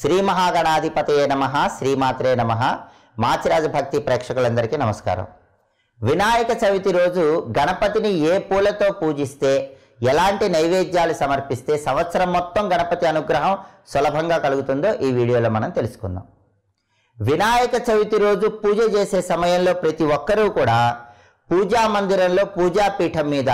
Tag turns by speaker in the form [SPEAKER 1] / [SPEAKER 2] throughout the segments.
[SPEAKER 1] శ్రీ మహాగణాధిపతయే నమః శ్రీమాత్రే నమః మాచిరాజ భక్తి ప్రేక్షకులందరికీ నమస్కారం. వినాయక చవితి రోజు గణపతిని ఏ పూలతో పూజిస్తే, ఎలాంటి నైవేద్యాలు సమర్పిస్తే సంవత్సరం మొత్తం గణపతి అనుగ్రహం సులభంగా కలుగుతుందో ఈ వీడియోలో మనం తెలుసుకుందాం. వినాయక చవితి రోజు పూజ చేసే సమయంలో ప్రతి ఒక్కరూ కూడా పూజా మందిరంలో పూజాపీఠం మీద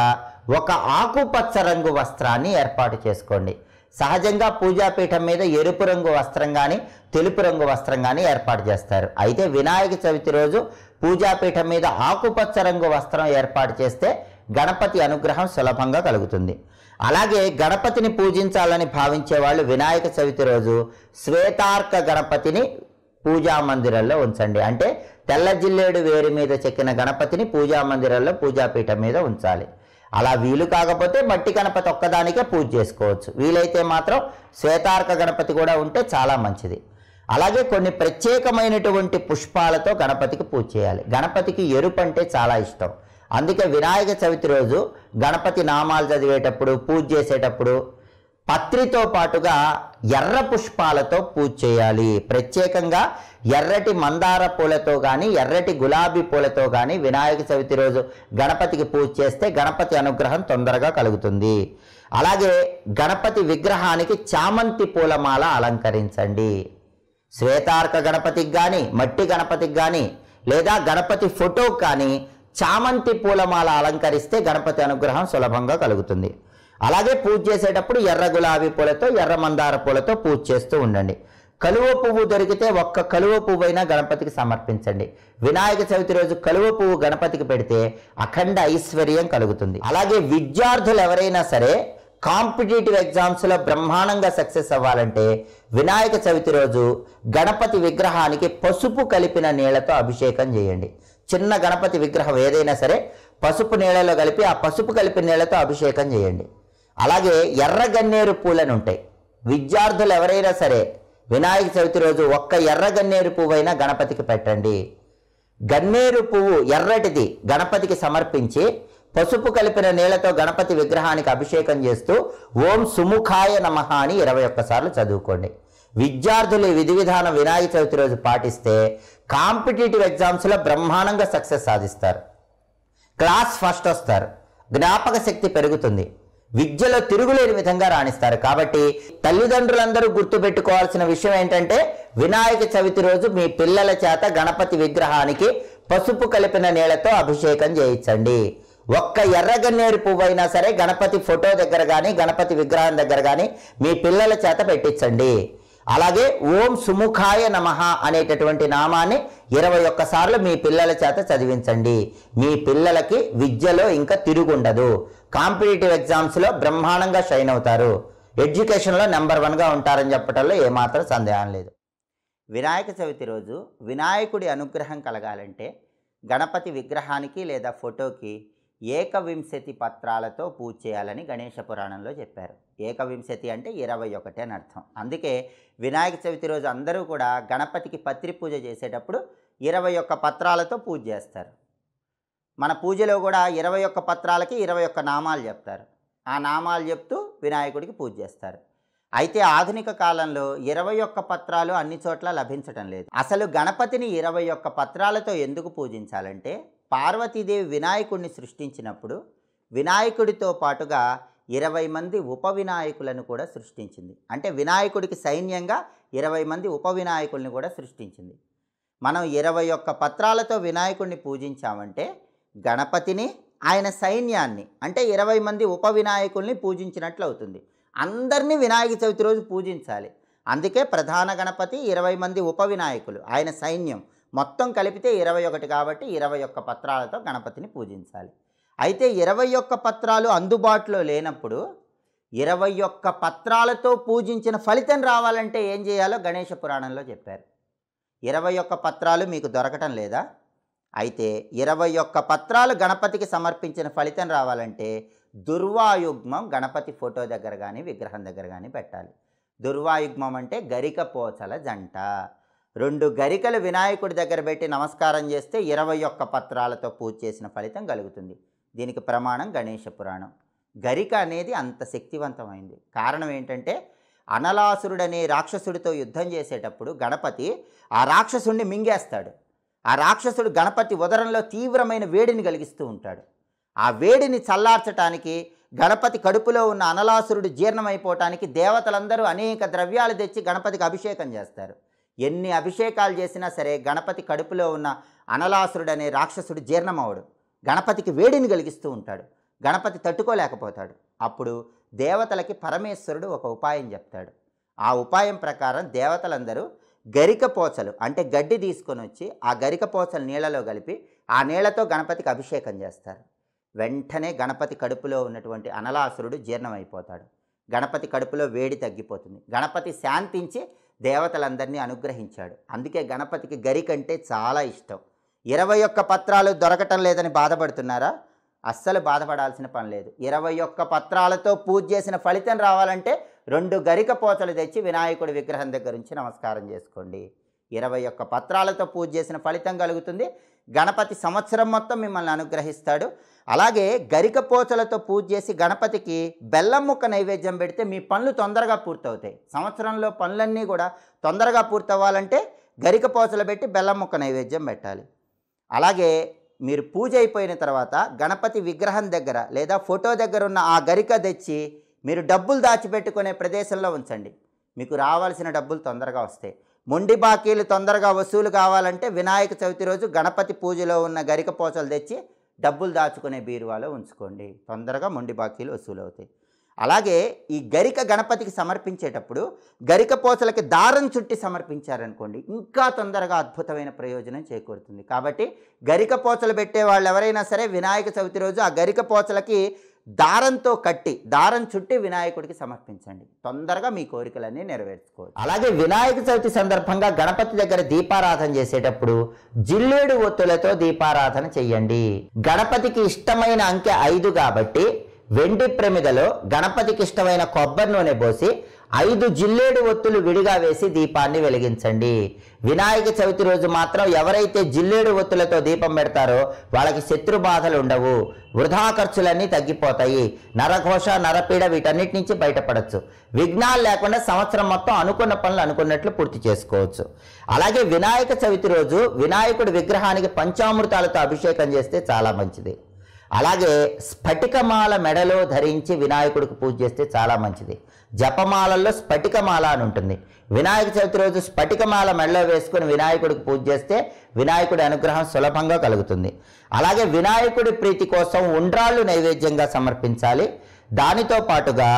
[SPEAKER 1] ఒక ఆకుపచ్చ రంగు వస్త్రాన్ని ఏర్పాటు చేసుకోండి. సహజంగా పూజాపీఠం మీద ఎరుపు రంగు వస్త్రం కానీ తెలుపు రంగు వస్త్రం కానీ ఏర్పాటు చేస్తారు. అయితే వినాయక చవితి రోజు పూజాపీఠం మీద ఆకుపచ్చ రంగు వస్త్రం ఏర్పాటు చేస్తే గణపతి అనుగ్రహం సులభంగా కలుగుతుంది. అలాగే గణపతిని పూజించాలని భావించే వాళ్ళు వినాయక చవితి రోజు శ్వేతార్క గణపతిని పూజా మందిరంలో ఉంచండి. అంటే తెల్ల జిల్లేడు వేరు మీద చెక్కిన గణపతిని పూజా మందిరంలో పూజాపీఠం మీద ఉంచాలి. అలా వీలు కాకపోతే మట్టి గణపతి ఒక్కదానికే పూజ చేసుకోవచ్చు. వీలైతే మాత్రం శ్వేతార్క గణపతి కూడా ఉంటే చాలా మంచిది. అలాగే కొన్ని ప్రత్యేకమైనటువంటి పుష్పాలతో గణపతికి పూజ చేయాలి. గణపతికి ఎరుపు అంటే చాలా ఇష్టం. అందుకే వినాయక చవితి రోజు గణపతి నామాలు చదివేటప్పుడు, పూజ చేసేటప్పుడు పత్రితో పాటుగా ఎర్ర పుష్పాలతో పూజ చేయాలి. ప్రత్యేకంగా ఎర్రటి మందార పూలతో కానీ ఎర్రటి గులాబీ పూలతో కానీ వినాయక చవితి రోజు గణపతికి పూజ చేస్తే గణపతి అనుగ్రహం తొందరగా కలుగుతుంది. అలాగే గణపతి విగ్రహానికి చామంతి పూలమాల అలంకరించండి. శ్వేతార్క గణపతికి కానీ మట్టి గణపతికి కానీ లేదా గణపతి ఫోటోకి కానీ చామంతి పూలమాల అలంకరిస్తే గణపతి అనుగ్రహం సులభంగా కలుగుతుంది. అలాగే పూజ చేసేటప్పుడు ఎర్ర గులాబీ పూలతో ఎర్ర మందార పూలతో పూజ చేస్తూ ఉండండి. కలువ పువ్వు దొరికితే ఒక్క కలువ పువ్వు అయినా గణపతికి సమర్పించండి. వినాయక చవితి రోజు కలువ పువ్వు గణపతికి పెడితే అఖండ ఐశ్వర్యం కలుగుతుంది. అలాగే విద్యార్థులు ఎవరైనా సరే కాంపిటేటివ్ ఎగ్జామ్స్లో బ్రహ్మాండంగా సక్సెస్ అవ్వాలంటే వినాయక చవితి రోజు గణపతి విగ్రహానికి పసుపు కలిపిన నీళ్లతో అభిషేకం చేయండి. చిన్న గణపతి విగ్రహం ఏదైనా సరే పసుపు నీళ్ళలో కలిపి ఆ పసుపు కలిపిన నీళ్లతో అభిషేకం చేయండి. అలాగే ఎర్ర గన్నేరు పూలను ఉంటాయి. విద్యార్థులు ఎవరైనా సరే వినాయక చవితి రోజు ఒక్క ఎర్ర గన్నేరు పువ్వైనా గణపతికి పెట్టండి. గన్నేరు పువ్వు ఎర్రటిది గణపతికి సమర్పించి పసుపు కలిపిన నీళ్లతో గణపతి విగ్రహానికి అభిషేకం చేస్తూ ఓం సుముఖాయ నమః అని 21 సార్లు చదువుకోండి. విద్యార్థులు విధి విధానం వినాయక చవితి రోజు పాటిస్తే కాంపిటేటివ్ ఎగ్జామ్స్లో బ్రహ్మాండంగా సక్సెస్ సాధిస్తారు. క్లాస్ ఫస్ట్ వస్తారు. జ్ఞాపక శక్తి పెరుగుతుంది. విద్యలో తిరుగులేని విధంగా రాణిస్తారు. కాబట్టి తల్లిదండ్రులందరూ గుర్తుపెట్టుకోవాల్సిన విషయం ఏంటంటే వినాయక చవితి రోజు మీ పిల్లల చేత గణపతి విగ్రహానికి పసుపు కలిపిన నీళ్లతో అభిషేకం చేయించండి. ఒక్క ఎర్రగన్నేరు పువ్వు అయినా సరే గణపతి ఫోటో దగ్గర కానీ గణపతి విగ్రహం దగ్గర కానీ మీ పిల్లల చేత పెట్టించండి. అలాగే ఓం సుముఖాయ నమః అనేటటువంటి నామాన్ని 21 సార్లు మీ పిల్లల చేత చదివించండి. మీ పిల్లలకి విద్యలో ఇంకా తిరుగుండదు. కాంపిటేటివ్ ఎగ్జామ్స్లో బ్రహ్మాండంగా షైన్ అవుతారు. ఎడ్యుకేషన్లో నెంబర్ 1గా ఉంటారని చెప్పడంలో ఏమాత్రం సందేహం లేదు. వినాయక చవితి రోజు వినాయకుడి అనుగ్రహం కలగాలంటే గణపతి విగ్రహానికి లేదా ఫోటోకి ఏకవింశతి పత్రాలతో పూజ చేయాలని గణేష పురాణంలో చెప్పారు. ఏకవింశతి అంటే 21 అని అర్థం. అందుకే వినాయక చవితి రోజు అందరూ కూడా గణపతికి పత్రి పూజ చేసేటప్పుడు 21 పత్రాలతో పూజ చేస్తారు. మన పూజలో కూడా 21 పత్రాలకి 21 నామాలు చెప్తారు. ఆ నామాలు చెప్తూ వినాయకుడికి పూజ చేస్తారు. అయితే ఆధునిక కాలంలో 21 పత్రాలు అన్ని చోట్ల లభించటం లేదు. అసలు గణపతిని 21 పత్రాలతో ఎందుకు పూజించాలంటే పార్వతీదేవి వినాయకుడిని సృష్టించినప్పుడు వినాయకుడితో పాటుగా 20 మంది ఉప వినాయకులను కూడా సృష్టించింది. అంటే వినాయకుడికి సైన్యంగా 20 మంది ఉప వినాయకుల్ని కూడా సృష్టించింది. మనం 21 పత్రాలతో వినాయకుడిని పూజించామంటే గణపతిని ఆయన సైన్యాన్ని అంటే 20 మంది ఉప వినాయకుల్ని పూజించినట్లు అవుతుంది. అందరినీ వినాయక చవితి రోజు పూజించాలి. అందుకే ప్రధాన గణపతి 20 మంది ఉప వినాయకులు ఆయన సైన్యం మొత్తం కలిపితే 21 కాబట్టి 21 పత్రాలతో గణపతిని పూజించాలి. అయితే 21 పత్రాలు అందుబాటులో లేనప్పుడు 21 పత్రాలతో పూజించిన ఫలితం రావాలంటే ఏం చేయాలో గణేష పురాణంలో చెప్పారు. 21 పత్రాలు మీకు దొరకటం లేదా? అయితే 21 పత్రాలు గణపతికి సమర్పించిన ఫలితం రావాలంటే దుర్వాయుగ్మం గణపతి ఫోటో దగ్గర కానీ విగ్రహం దగ్గర కానీ పెట్టాలి. దుర్వాయుగ్మం అంటే గరిక పోచల జంట. 2 గరికలు వినాయకుడి దగ్గర పెట్టి నమస్కారం చేస్తే 21 పత్రాలతో పూజ చేసిన ఫలితం కలుగుతుంది. దీనికి ప్రమాణం గణేష పురాణం. గరిక అనేది అంత శక్తివంతమైంది. కారణం ఏంటంటే అనలాసురుడనే రాక్షసుడితో యుద్ధం చేసేటప్పుడు గణపతి ఆ రాక్షసుడిని మింగేస్తాడు. ఆ రాక్షసుడు గణపతి ఉదరంలో తీవ్రమైన వేడిని కలిగిస్తూ ఉంటాడు. ఆ వేడిని చల్లార్చడానికి, గణపతి కడుపులో ఉన్న అనలాసురుడు జీర్ణమైపోవటానికి దేవతలందరూ అనేక ద్రవ్యాలు తెచ్చి గణపతికి అభిషేకం చేస్తారు. ఎన్ని అభిషేకాలు చేసినా సరే గణపతి కడుపులో ఉన్న అనలాసురుడు అనే రాక్షసుడు జీర్ణమవడు. గణపతికి వేడిని కలిగిస్తూ ఉంటాడు. గణపతి తట్టుకోలేకపోతాడు. అప్పుడు దేవతలకి పరమేశ్వరుడు ఒక ఉపాయం చెప్తాడు. ఆ ఉపాయం ప్రకారం దేవతలందరూ గరికపోచలు అంటే గడ్డి తీసుకొని వచ్చి ఆ గరికపోచలు నీళ్ళలో కలిపి ఆ నీళ్లతో గణపతికి అభిషేకం చేస్తారు. వెంటనే గణపతి కడుపులో ఉన్నటువంటి అనలాసురుడు జీర్ణమైపోతాడు. గణపతి కడుపులో వేడి తగ్గిపోతుంది. గణపతి శాంతించి దేవతలందరినీ అనుగ్రహించాడు. అందుకే గణపతికి గరికంటే చాలా ఇష్టం. 21 పత్రాలు దొరకటం లేదని బాధపడుతున్నారా? అస్సలు బాధపడాల్సిన పని లేదు. 21 పత్రాలతో పూజ చేసిన ఫలితం రావాలంటే 2 గరికపోచలు తెచ్చి వినాయకుడి విగ్రహం దగ్గర నుంచి నమస్కారం చేసుకోండి. 21 పత్రాలతో పూజ చేసిన ఫలితం కలుగుతుంది. గణపతి సంవత్సరం మొత్తం మిమ్మల్ని అనుగ్రహిస్తాడు. అలాగే గరికపోచలతో పూజ చేసి గణపతికి బెల్లం ముక్క నైవేద్యం పెడితే మీ పనులు తొందరగా పూర్తవుతాయి. సంవత్సరంలో పనులన్నీ కూడా తొందరగా పూర్తవ్వాలంటే గరికపోచలు పెట్టి బెల్లం ముక్క నైవేద్యం పెట్టాలి. అలాగే మీరు పూజ అయిపోయిన తర్వాత గణపతి విగ్రహం దగ్గర లేదా ఫోటో దగ్గర ఉన్న ఆ గరిక తెచ్చి మీరు డబ్బులు దాచిపెట్టుకునే ప్రదేశంలో ఉంచండి. మీకు రావాల్సిన డబ్బులు తొందరగా వస్తాయి. మొండి బాకీలు తొందరగా వసూలు కావాలంటే వినాయక చవితి రోజు గణపతి పూజలో ఉన్న గరికపోచలు తెచ్చి డబ్బులు దాచుకునే బీరువాలో ఉంచుకోండి. తొందరగా మొండి బాకీలు వసూలు అవుతాయి. అలాగే ఈ గరిక గణపతికి సమర్పించేటప్పుడు గరికపోచలకి దారం చుట్టి సమర్పించారనుకోండి, ఇంకా తొందరగా అద్భుతమైన ప్రయోజనం చేకూరుతుంది. కాబట్టి గరికపోచలు పెట్టే వాళ్ళు ఎవరైనా సరే వినాయక చవితి రోజు ఆ గరికపోచలకి దారంతో కట్టి దారం చుట్టి వినాయకుడికి సమర్పించండి. తొందరగా మీ కోరికలన్నీ నెరవేర్చుకోవచ్చు. అలాగే వినాయక చవితి సందర్భంగా గణపతి దగ్గర దీపారాధన చేసేటప్పుడు జిల్లేడు ఒత్తులతో దీపారాధన చెయ్యండి. గణపతికి ఇష్టమైన అంకె 5 కాబట్టి వెండి ప్రమిదలో గణపతికి ఇష్టమైన కొబ్బరి నూనె పోసి 5 జిల్లేడు ఒత్తులు విడిగా వేసి దీపాన్ని వెలిగించండి. వినాయక చవితి రోజు మాత్రం ఎవరైతే జిల్లేడు ఒత్తులతో దీపం పెడతారో వాళ్ళకి శత్రు బాధలు ఉండవు, వృధా ఖర్చులన్నీ తగ్గిపోతాయి, నరఘోష నరపీడ వీటన్నిటి నుంచి బయటపడచ్చు. విఘ్నాలు లేకుండా సంవత్సరం మొత్తం అనుకున్న పనులు అనుకున్నట్లు పూర్తి చేసుకోవచ్చు. అలాగే వినాయక చవితి రోజు వినాయకుడి విగ్రహానికి పంచామృతాలతో అభిషేకం చేస్తే చాలా మంచిది. అలాగే స్ఫటికమాల మెడలో ధరించి వినాయకుడికి పూజ చేస్తే చాలా మంచిది. జపమాలల్లో స్ఫటికమాల అని ఉంటుంది. వినాయక చవితి రోజు స్ఫటికమాల మెడలో వేసుకుని వినాయకుడికి పూజ చేస్తే వినాయకుడి అనుగ్రహం సులభంగా కలుగుతుంది. అలాగే వినాయకుడి ప్రీతి కోసం ఉండ్రాళ్ళు నైవేద్యంగా సమర్పించాలి. దానితో పాటుగా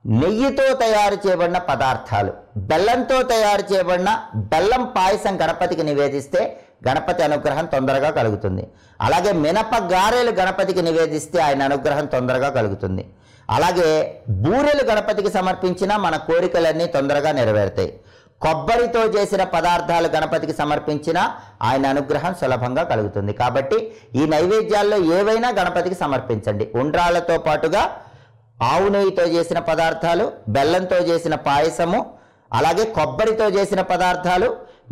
[SPEAKER 1] నెయ్యితో తయారు చేయబడిన పదార్థాలు, బెల్లంతో తయారు చేయబడిన బెల్లం పాయసం గణపతికి నివేదిస్తే గణపతి అనుగ్రహం తొందరగా కలుగుతుంది. అలాగే మినప గారెలు గణపతికి నివేదిస్తే ఆయన అనుగ్రహం తొందరగా కలుగుతుంది. అలాగే బూరెలు గణపతికి సమర్పించినా మన కోరికలన్నీ తొందరగా నెరవేరుతాయి. కొబ్బరితో చేసిన పదార్థాలు గణపతికి సమర్పించినా ఆయన అనుగ్రహం సులభంగా కలుగుతుంది. కాబట్టి ఈ నైవేద్యాల్లో ఏవైనా గణపతికి సమర్పించండి. ఉండ్రాళ్లతో పాటుగా ఆవు నెయ్యితో చేసిన పదార్థాలు, బెల్లంతో చేసిన పాయసము, అలాగే కొబ్బరితో చేసిన పదార్థాలు,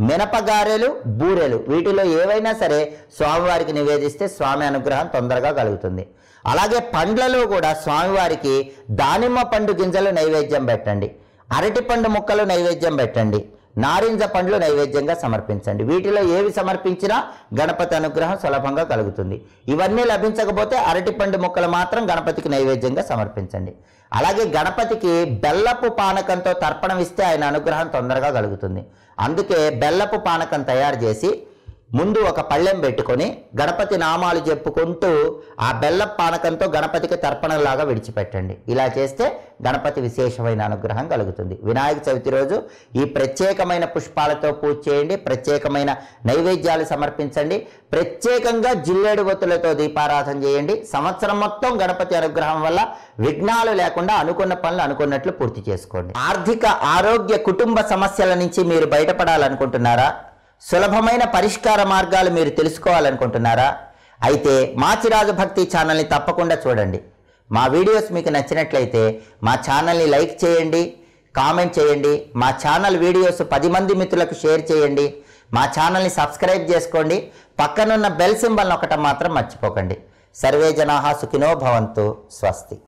[SPEAKER 1] మినపగారెలు, బూరెలు వీటిలో ఏవైనా సరే స్వామివారికి నివేదిస్తే స్వామి అనుగ్రహం తొందరగా కలుగుతుంది. అలాగే పండ్లలో కూడా స్వామివారికి దానిమ్మ పండు గింజలు నైవేద్యం పెట్టండి, అరటిపండు ముక్కలు నైవేద్యం పెట్టండి, నారింజ పండ్లు నైవేద్యంగా సమర్పించండి. వీటిలో ఏవి సమర్పించినా గణపతి అనుగ్రహం సులభంగా కలుగుతుంది. ఇవన్నీ లభించకపోతే అరటిపండు ముక్కలు మాత్రం గణపతికి నైవేద్యంగా సమర్పించండి. అలాగే గణపతికి బెల్లపు పానకంతో తర్పణం ఇస్తే ఆయన అనుగ్రహం తొందరగా కలుగుతుంది. అందుకే బెల్లపు పానకం తయారు చేసి ముందు ఒక పళ్ళెం పెట్టుకొని గణపతి నామాలు చెప్పుకుంటూ ఆ బెల్లపు పానకంతో గణపతికి తర్పణంలాగా విడిచిపెట్టండి. ఇలా చేస్తే గణపతి విశేషమైన అనుగ్రహం కలుగుతుంది. వినాయక చవితి రోజు ఈ ప్రత్యేకమైన పుష్పాలతో పూజ చేయండి, ప్రత్యేకమైన నైవేద్యాలు సమర్పించండి, ప్రత్యేకంగా జిల్లేడు ఒత్తులతో దీపారాధన చేయండి. సంవత్సరం మొత్తం గణపతి అనుగ్రహం వల్ల విఘ్నాలు లేకుండా అనుకున్న పనులు అనుకున్నట్లు పూర్తి చేసుకోండి. ఆర్థిక, ఆరోగ్య, కుటుంబ సమస్యల నుంచి మీరు బయటపడాలనుకుంటున్నారా? సులభమైన పరిష్కార మార్గాలు మీరు తెలుసుకోవాలనుకుంటున్నారా? అయితే మాచిరాజు భక్తి ఛానల్ని తప్పకుండా చూడండి. మా వీడియోస్ మీకు నచ్చినట్లయితే మా ఛానల్ని లైక్ చేయండి, కామెంట్ చేయండి. మా ఛానల్ వీడియోస్ 10 మంది మిత్రులకు షేర్ చేయండి. మా ఛానల్ని సబ్స్క్రైబ్ చేసుకోండి. పక్కనున్న బెల్ సింబల్ నొక్కటం మాత్రం మర్చిపోకండి. సర్వే జనాః సుఖినో భవంతు. స్వస్తి.